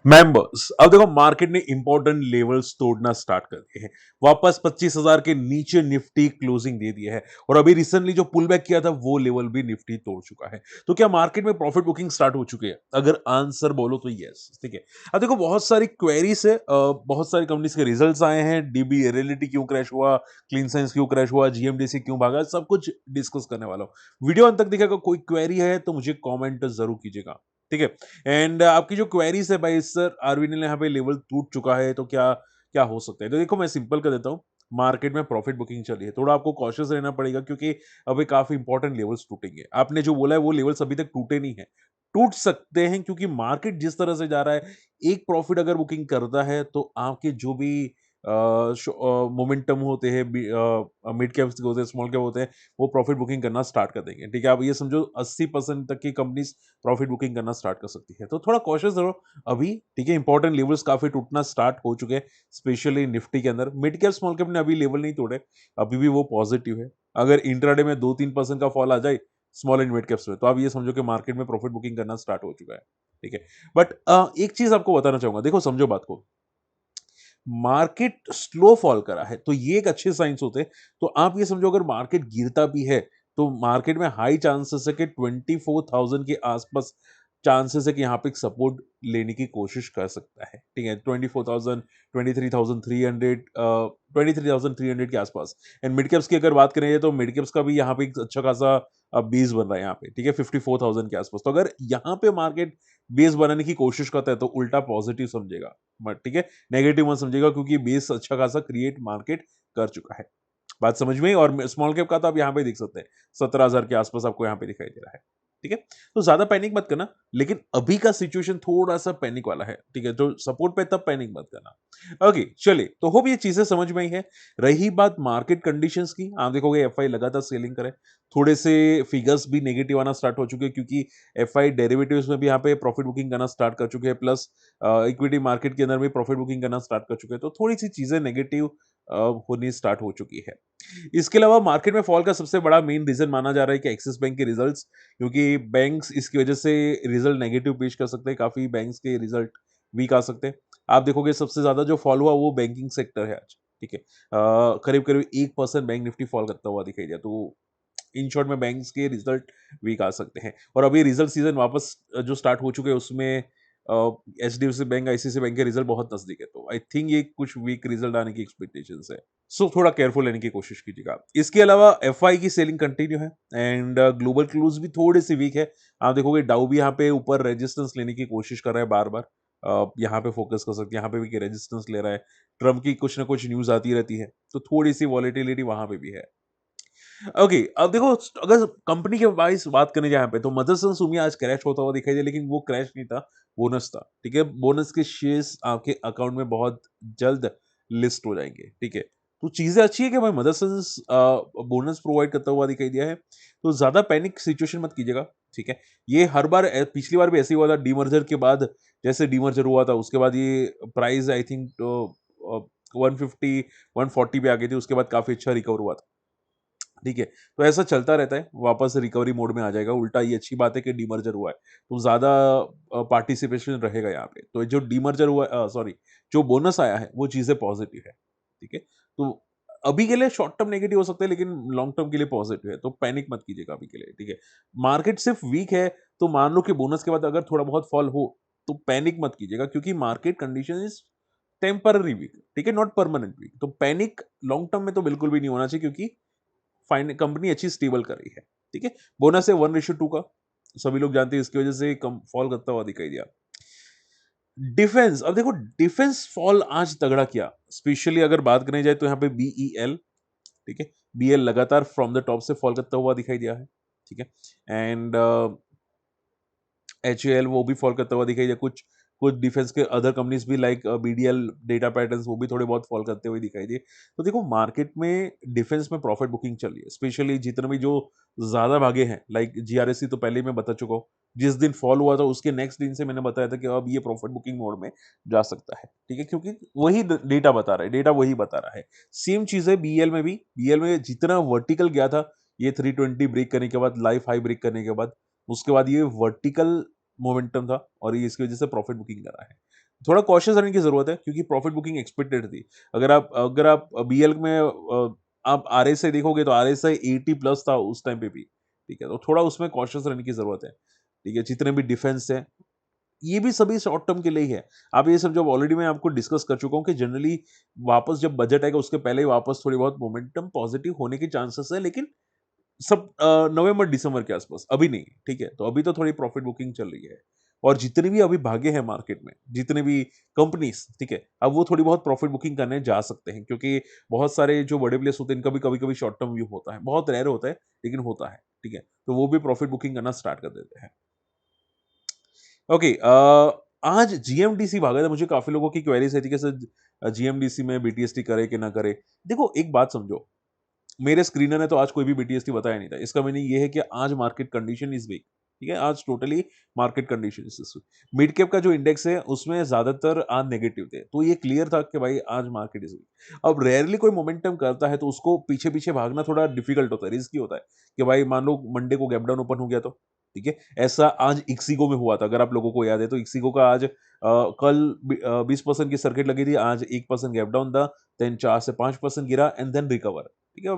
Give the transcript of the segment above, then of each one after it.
Members, अब देखो market ने इंपॉर्टेंट लेवल्स तोड़ना स्टार्ट कर दिए हैं। वापस 25,000 के नीचे निफ्टी क्लोजिंग दे दिया है और अभी रिसेंटली जो पुल बैक किया था वो लेवल भी निफ्टी तोड़ चुका है। तो क्या मार्केट में प्रॉफिट बुकिंग स्टार्ट हो चुकी है? अगर आंसर बोलो तो यस। ठीक है, अब देखो बहुत सारी क्वेरीज है, बहुत सारी कंपनीज के रिजल्ट्स आए हैं, डीबी रियलिटी क्यों क्रैश हुआ, क्लीन साइंस क्यों क्रैश हुआ, जीएमडीसी क्यों भागा, सब कुछ डिस्कस करने वाला हूँ। वीडियो अंत तक दिखेगा, कोई क्वेरी है तो मुझे कॉमेंट जरूर कीजिएगा। ठीक है, एंड आपकी जो क्वेरीज है भाई, सर आरवीएल ने यहाँ पे लेवल टूट चुका है तो क्या क्या हो सकता है? तो देखो मैं सिंपल कर देता हूँ। मार्केट में प्रॉफिट बुकिंग चली है, थोड़ा आपको कॉशियस रहना पड़ेगा क्योंकि अभी काफी इंपॉर्टेंट लेवल्स टूटेंगे। आपने जो बोला है वो लेवल्स अभी तक टूटे नहीं है, टूट सकते हैं क्योंकि मार्केट जिस तरह से जा रहा है, एक प्रॉफिट अगर बुकिंग करता है तो आपके जो भी मोमेंटम होते हैं, मिड कैप्स के होते हैं, स्मॉल कैप होते हैं, वो प्रॉफिट बुकिंग करना स्टार्ट कर देंगे। ठीक है, आप ये समझो 80% तक की कंपनीज प्रॉफिट बुकिंग करना स्टार्ट कर सकती है, तो थोड़ा कॉशियस रहो अभी। ठीक है, इंपॉर्टेंट लेवल्स काफी टूटना स्टार्ट हो चुके हैं, स्पेशली निफ्टी के अंदर। मिड कैप स्मॉल कैप ने अभी लेवल नहीं तोड़े, अभी भी वो पॉजिटिव है। अगर इंट्राडे में 2-3% का फॉल आ जाए स्मॉल एंड मिड कैप्स में, तो आप ये समझो कि मार्केट में प्रॉफिट बुकिंग करना स्टार्ट हो चुका है। ठीक है, बट एक चीज आपको बताना चाहूंगा, देखो समझो बात को, मार्केट स्लो फॉल करा है तो ये एक अच्छे साइंस होते हैं। तो आप ये समझो अगर मार्केट गिरता भी है तो मार्केट में हाई चांसेस है कि 24,000 के आसपास चांसेस है कि यहाँ पे एक सपोर्ट लेने की कोशिश कर सकता है। ठीक है, 24,000, 23,300, 23,300 के आसपास। एंड मिड कैप्स की अगर बात करें तो मिड कैप्स का भी यहाँ पे एक अच्छा खासा बेस बन रहा है यहाँ पे। ठीक है, 54,000 के आसपास। तो अगर यहाँ पे मार्केट बेस बनाने की कोशिश करता है तो उल्टा पॉजिटिव समझेगा, बट ठीक है, नेगेटिव मत समझिएगा क्योंकि बेस अच्छा खासा क्रिएट मार्केट कर चुका है। बात समझ में आई? और स्मॉल कैप का तो आप यहाँ पे देख सकते हैं, 17,000 के आसपास आपको यहाँ पे दिखाई दे रहा है। ठीक है, तो ज्यादा पैनिक मत करना, लेकिन अभी का सिचुएशन थोड़ा सा पैनिक वाला है। ठीक है, तो सपोर्ट पे तब पैनिक मत करना। ओके चलिए, तो होप ये चीजें समझ में आई है। रही बात मार्केट कंडीशंस की, आप देखोगे एफआई लगातार सेलिंग करे, थोड़े से फिगर्स भी नेगेटिव आना स्टार्ट हो चुके हैं क्योंकि एफआई डेरिवेटिव्स में भी यहाँ पे प्रॉफिट बुकिंग करना स्टार्ट कर चुके हैं, प्लस इक्विटी मार्केट के अंदर भी प्रॉफिट बुकिंग करना स्टार्ट कर चुके हैं, तो थोड़ी सी चीजें नेगेटिव होनी स्टार्ट हो चुकी है। इसके अलावा मार्केट में फॉल का सबसे बड़ा मेन रीजन माना जा रहा है कि एक्सिस बैंक के रिजल्ट्स, क्योंकि बैंक्स इसकी वजह से रिजल्ट नेगेटिव पेश कर सकते हैं, काफी बैंक्स के रिजल्ट वीक आ सकते हैं। आप देखोगे सबसे ज्यादा जो फॉल हुआ वो बैंकिंग सेक्टर है आज। ठीक है, करीब करीब 1% बैंक निफ्टी फॉल करता हुआ दिखाई दिया। तो इन शॉर्ट में बैंक्स के रिजल्ट वीक आ सकते हैं और अभी रिजल्ट सीजन वापस जो स्टार्ट हो चुके हैं उसमें एचडीएफसी बैंक, आईसीआईसी बैंक के रिजल्ट बहुत नजदीक है, तो आई थिंक ये कुछ वीक रिजल्ट आने की एक्सपेक्टेशन है। सो थोड़ा केयरफुल लेने की कोशिश कीजिएगा। इसके अलावा एफआई की सेलिंग कंटिन्यू है एंड ग्लोबल क्लूज भी थोड़े से वीक है। आप देखोगे डाउ भी यहाँ पे ऊपर रेजिस्टेंस लेने की कोशिश कर रहा है बार बार, यहाँ पे फोकस कर सकते हैं, यहाँ पे भी रेजिस्टेंस ले रहा है। ट्रम्प की कुछ ना कुछ न्यूज आती रहती है तो थोड़ी सी वॉलेटिलिटी वहां पे भी है। ओके, अब देखो अगर कंपनी के वाइज बात करें यहाँ पे तो मदरसन सुमिया आज क्रैश होता हुआ दिखाई दिया, लेकिन वो क्रैश नहीं था, बोनस था। ठीक है, बोनस के शेयर्स आपके अकाउंट में बहुत जल्द लिस्ट हो जाएंगे। ठीक है, तो चीजें अच्छी है कि भाई मदरसन बोनस प्रोवाइड करता हुआ दिखाई दिया है, तो ज्यादा पैनिक सिचुएशन मत कीजिएगा। ठीक है, ये हर बार पिछली बार भी ऐसे ही हुआ था, डीमर्जर के बाद, जैसे डीमर्जर हुआ था उसके बाद ये प्राइस आई थिंक 150 140 पे आ गई थी, उसके बाद काफी अच्छा रिकवर हुआ था। ठीक है, तो ऐसा चलता रहता है, वापस रिकवरी मोड में आ जाएगा। उल्टा ये अच्छी बात है कि डीमर्जर हुआ है तो ज्यादा पार्टिसिपेशन रहेगा यहाँ पे। तो जो डीमर्जर हुआ, सॉरी, जो बोनस आया है वो चीजें पॉजिटिव है। ठीक है, तो अभी के लिए शॉर्ट टर्म नेगेटिव हो सकता है लेकिन लॉन्ग टर्म के लिए पॉजिटिव है, तो पैनिक मत कीजिएगा अभी के लिए। ठीक है, मार्केट सिर्फ वीक है तो मान लो कि बोनस के बाद अगर थोड़ा बहुत फॉल हो तो पैनिक मत कीजिएगा क्योंकि market condition is temporary weak. ठीक है, नॉट परमानेंट वीक। तो पैनिक लॉन्ग टर्म में तो बिल्कुल भी नहीं होना चाहिए क्योंकि फाइन कंपनी अच्छी स्टेबल कर रही है। ठीक है, बोनस है 1:2 का, सभी लोग जानते हैं, इसकी वजह से कम फॉल करता हुआ दिखाई दिया। डिफेंस, अब देखो डिफेंस फॉल आज तगड़ा किया, स्पेशली अगर बात करें जाए तो यहाँ पे बीईएल। ठीक है, बीएल लगातार फ्रॉम द टॉप से फॉल करता हुआ दिखाई दिया है। ठीक है, एंड एचएएल वो भी फॉल करता हुआ दिखाई दिया। कुछ कुछ डिफेंस के अदर कंपनीज भी लाइक बीडीएल, डेटा पैटर्न्स, वो भी थोड़े बहुत फॉल करते हुए दिखाई दिए। तो देखो मार्केट में डिफेंस में प्रॉफिट बुकिंग चल रही है, स्पेशली जितने भी जो ज्यादा भागे हैं, लाइक जीआरएससी तो पहले ही मैं बता चुका हूँ। जिस दिन फॉल हुआ था उसके नेक्स्ट दिन से मैंने बताया था कि अब ये प्रॉफिट बुकिंग मोड में जा सकता है। ठीक है, क्योंकि वही डेटा बता रहा है, डेटा वही बता रहा है। सेम चीज है बीएल में भी। बीएल में जितना वर्टिकल गया था, ये 320 ब्रेक करने के बाद, लाइफ हाई ब्रेक करने के बाद, उसके बाद ये वर्टिकल मोमेंटम था और ये इसकी वजह से प्रॉफिट बुकिंग कर रहा है। थोड़ा कॉशियस रहने की जरूरत है क्योंकि प्रॉफिट बुकिंग एक्सपेक्टेड थी। अगर आप बीएल में आप आरएसआई देखोगे तो आरएसआई 80 प्लस था उस टाइम पे भी, ठीक है, तो थोड़ा उसमें कॉशियस रहने की जरूरत है, ठीक है। जितने भी डिफेंस है ये भी सभी शॉर्ट टर्म के लिए ही है। आप ये सब जब ऑलरेडी मैं आपको डिस्कस कर चुका हूँ कि जनरली वापस जब बजट आएगा उसके पहले ही वापस थोड़ी बहुत मोमेंटम पॉजिटिव होने के चांसेस है, लेकिन सब नवंबर दिसंबर के आसपास, अभी नहीं, ठीक है। तो अभी तो थोड़ी प्रॉफिट बुकिंग चल रही है और जितने भी अभी भागे हैं मार्केट में, जितने भी कंपनीज, ठीक है, अब वो थोड़ी बहुत प्रॉफिट बुकिंग करने जा सकते हैं क्योंकि बहुत सारे जो बड़े प्लेयर्स होते हैं इनका भी कभी कभी शॉर्ट टर्म व्यू होता है, बहुत रेयर होता है लेकिन होता है, ठीक है। तो वो भी प्रॉफिट बुकिंग करना स्टार्ट कर देते हैं। ओके, आज जीएमडीसी भागा था, मुझे काफी लोगों की क्वेरीज है थी कि सर जीएमडीसी में बीटीएसटी करे कि ना करे। देखो एक बात समझो, मेरे स्क्रीनर ने तो आज कोई भी बीटीएसटी बताया नहीं था। इसका मीनिंग ये है कि आज मार्केट कंडीशन इज वीक, ठीक है, आज totally market condition is. Mid cap का जो इंडेक्स है उसमें ज्यादातर आज नेगेटिव थे, तो ये क्लियर था कि भाई आज मार्केट इज वीक। अब रेयरली कोई मोमेंटम करता है तो उसको पीछे पीछे भागना थोड़ा डिफिकल्ट होता है, रिस्की होता है कि भाई मान लो मंडे को गैप डाउन ओपन हो गया तो, ठीक है। ऐसा आज इक्सिगो में हुआ था, अगर आप लोगों को याद है तो इक्सिगो का आज कल 20% की सर्किट लगी थी, आज 1% गैप डाउन था, देन 4 से 5% गिरा एंड देन रिकवर, ठीक है।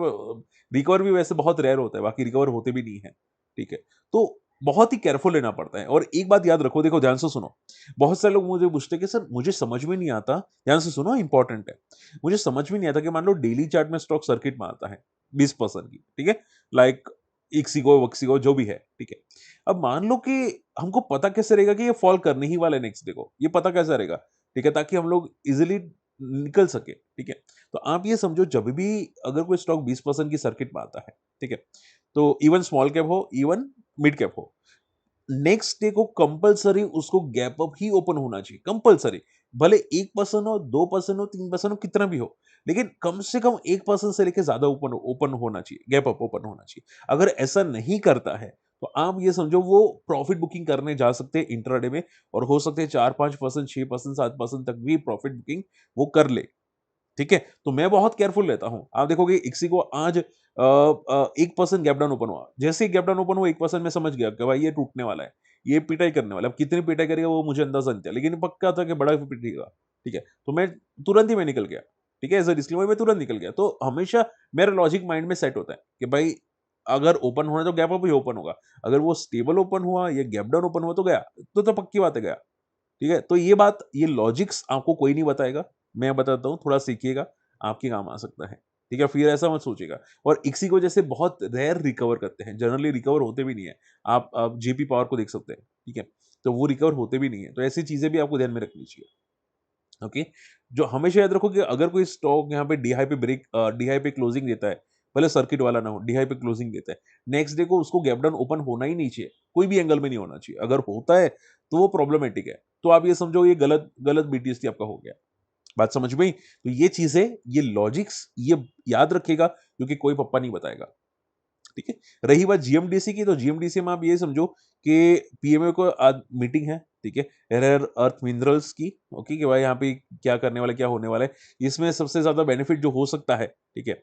रिकवर भी वैसे बहुत रेयर होता है, बाकी रिकवर होते भी नहीं है, ठीक है। तो बहुत ही केयरफुल लेना पड़ता है। और एक बात याद रखो, देखो ध्यान से सुनो, बहुत सारे लोग मुझे पूछते हैं कि सर मुझे समझ में नहीं आता, ध्यान से सुनो इंपॉर्टेंट है, मुझे समझ में नहीं आता कि मान लो डेली चार्ट में स्टॉक सर्किट मारता है 20% की, ठीक है, लाइक इक्सिगो वक्सिगो जो भी है, ठीक है। अब मान लो कि हमको पता कैसे रहेगा कि ये फॉल करने ही वाला है नेक्स्ट डे को, ये पता कैसे रहेगा, ठीक है, ताकि हम लोग इजिली निकल सके, ठीक है। तो आप ये समझो जब भी अगर कोई स्टॉक 20% की सर्किट में आता है, ठीक है, तो इवन स्मॉल कैप हो इवन मिड कैप हो, नेक्स्ट डे को कंपलसरी उसको गैप अप ही ओपन होना चाहिए, कंपलसरी। भले 1% हो 2% हो 3% हो कितना भी हो, लेकिन कम से कम 1% से लेकर ज्यादा ओपन ओपन होना चाहिए, गैप अप ओपन होना चाहिए। अगर ऐसा नहीं करता है तो आप ये समझो वो प्रॉफिट बुकिंग करने जा सकते हैं इंट्राडे में, और हो सकते हैं 4-5%, 6%, 7% तक भी प्रॉफिट बुकिंग वो कर ले, ठीक है। तो मैं बहुत केयरफुल रहता हूं। आप देखोगे इक्सी को आज 1% गैप डाउन ओपन हुआ, जैसे ही गैप डाउन ओपन हुआ 1% में समझ गया कि भाई ये टूटने वाला है, ये पिटाई करने वाला है। अब कितनी पिटाई करेगा वो मुझे अंदाजा नहीं था, लेकिन पक्का था कि बड़ा पिटेगा, ठीक है। तो मैं तुरंत ही मैं निकल गया, ठीक है, एज अ डिस्क्लेमर मैं तुरंत निकल गया। तो हमेशा मेरा लॉजिक माइंड में सेट होता है कि भाई अगर ओपन होना है तो गैप अप ही ओपन होगा, अगर वो स्टेबल ओपन हुआ या गैप डाउन ओपन हुआ तो गया, तो पक्की बात है गया, ठीक है। तो ये बात, ये लॉजिक्स आपको कोई नहीं बताएगा, मैं बताता हूँ, थोड़ा सीखिएगा, आपके काम आ सकता है, ठीक है। फिर ऐसा मत सोचिएगा। और इक्सी को जैसे बहुत रेयर रिकवर करते हैं, जनरली रिकवर होते भी नहीं है। आप जेपी पावर को देख सकते हैं, ठीक है, तो वो रिकवर होते भी नहीं है। तो ऐसी चीजें भी आपको ध्यान में रखनी चाहिए, ओके। जो हमेशा याद रखो कि अगर कोई स्टॉक यहाँ पे डी हाई पे क्लोजिंग देता है, भले सर्किट वाला ना हो, डी हाई पे क्लोजिंग देता है, नेक्स्ट डे को उसको गैप डाउन ओपन होना ही नहीं चाहिए, कोई भी एंगल में नहीं होना चाहिए। अगर होता है तो वो प्रॉब्लमेटिक है। तो आप ये समझो ये गलत गलत बीटीएसटी आपका हो गया। बात समझ में आई? तो ये चीजें, ये लॉजिक्स, ये याद रखेगा क्योंकि कोई पप्पा नहीं बताएगा, ठीक है। रही बात जीएमडीसी की, तो जीएमडीसी में आप ये समझो कि पीएमओ को आज मीटिंग है, ठीक है, रेयर अर्थ मिनरल्स की, ओके, कि भाई यहाँ पे क्या करने वाला है, क्या होने वाला है। इसमें सबसे ज्यादा बेनिफिट जो हो सकता है, ठीक है,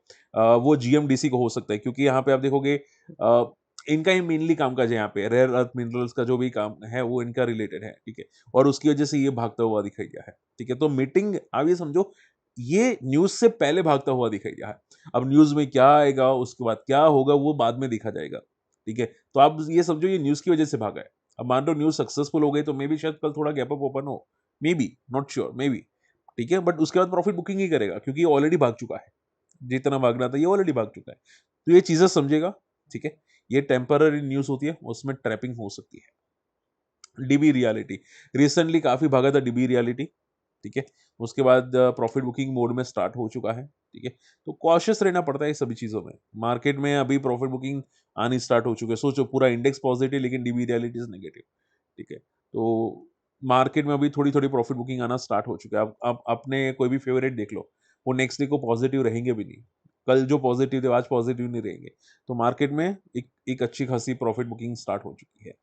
वो जीएमडीसी को हो सकता है, क्योंकि यहाँ पे आप देखोगे इनका ही मेनली कामकाज है, यहाँ पे रेयर अर्थ मिनरल्स का जो भी काम है वो इनका रिलेटेड है, ठीक है। और उसकी वजह से ये भागता हुआ दिखाई दिया है, ठीक है। तो मीटिंग आप ये समझो ये न्यूज से पहले भागता हुआ दिखाई दिया है। अब न्यूज में क्या आएगा उसके बाद क्या होगा वो बाद में देखा जाएगा, ठीक है। तो आप ये समझो ये न्यूज की वजह से भागा है। अब मान लो न्यूज सक्सेसफुल हो गई तो मे बी शायद कल थोड़ा गैप अप ओपन हो, may be, not sure, may be, ठीक है। बट उसके बाद प्रॉफिट बुकिंग ही करेगा क्योंकि ये ऑलरेडी भाग चुका है, जितना भागना था ये ऑलरेडी भाग चुका है। तो ये चीजें समझेगा, ठीक है। ये टेम्पररी न्यूज होती है, उसमें ट्रैपिंग हो सकती है। डीबी रियलिटी रिसेंटली काफी भागा था, डीबी रियलिटी, ठीक है। उसके बाद प्रॉफिट बुकिंग मोड में स्टार्ट हो चुका है, ठीक है। तो कॉशियस रहना पड़ता है सभी चीजों में। मार्केट में अभी प्रॉफिट बुकिंग आनी स्टार्ट हो चुकी है, सोचो पूरा इंडेक्स पॉजिटिव लेकिन डीबी रियलिटी इज नेगेटिव, ठीक है। तो मार्केट में अभी थोड़ी थोड़ी प्रॉफिट बुकिंग आना स्टार्ट हो चुका है। आप अपने कोई भी फेवरेट देख लो, वो नेक्स्ट डे को पॉजिटिव रहेंगे भी नहीं, कल जो पॉजिटिव थे आज पॉजिटिव नहीं रहेंगे। तो मार्केट में एक अच्छी खासी प्रॉफिट बुकिंग स्टार्ट हो चुकी है,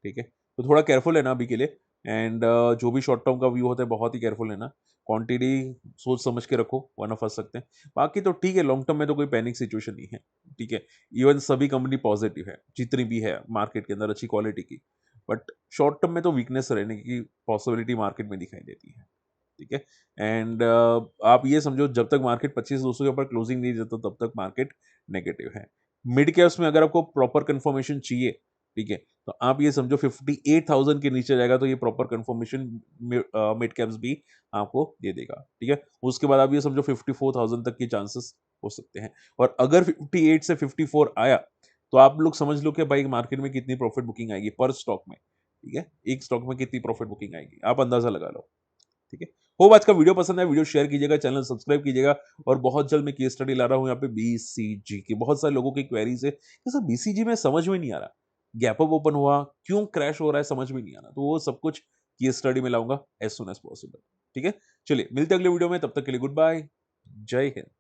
ठीक है। तो थोड़ा केयरफुल है ना अभी के लिए। एंड जो भी शॉर्ट टर्म का व्यू होता है बहुत ही केयरफुल है ना, क्वांटिटी सोच समझ के रखो वरना फंस सकते हैं। बाकी तो ठीक है, लॉन्ग टर्म में तो कोई पैनिक सिचुएशन नहीं है, ठीक है। इवन सभी कंपनी पॉजिटिव है जितनी भी है मार्केट के अंदर अच्छी क्वालिटी की। बट शॉर्ट टर्म में तो वीकनेस रहने की पॉसिबिलिटी मार्केट में दिखाई देती है, ठीक है। एंड आप ये समझो जब तक मार्केट 25,200 के ऊपर क्लोजिंग नहीं देता तब तक मार्केट नेगेटिव है। मिड कैप्स में अगर आपको प्रॉपर कंफर्मेशन चाहिए, ठीक है, तो आप ये समझो 58,000 के नीचे जाएगा तो ये प्रॉपर कंफर्मेशन मिड कैप्स भी आपको दे देगा, ठीक है। उसके बाद आप ये समझो 54,000 तक के चांसेस हो सकते हैं। और अगर 58 से 54 आया तो आप लोग समझ लो कि भाई मार्केट में कितनी प्रॉफिट बुकिंग आएगी पर स्टॉक में, ठीक है। एक स्टॉक में कितनी प्रॉफिट बुकिंग आएगी आप अंदाजा लगा लो, ठीक है। होप आज का वीडियो पसंद है, वीडियो शेयर कीजिएगा, चैनल सब्सक्राइब कीजिएगा। और बहुत जल्द मैं केस स्टडी ला रहा हूँ यहाँ पे बीसीजी की। बहुत सारे लोगों की क्वेरीज है कि सर बीसीजी में समझ में नहीं आ रहा, गैप अप ओपन हुआ क्यों क्रैश हो रहा है, समझ में नहीं आ रहा। तो वो सब कुछ केस स्टडी में लाऊंगा एज सुन एज पॉसिबल, ठीक है। चलिए मिलते हैं अगले वीडियो में, तब तक के लिए गुड बाय, जय हिंद।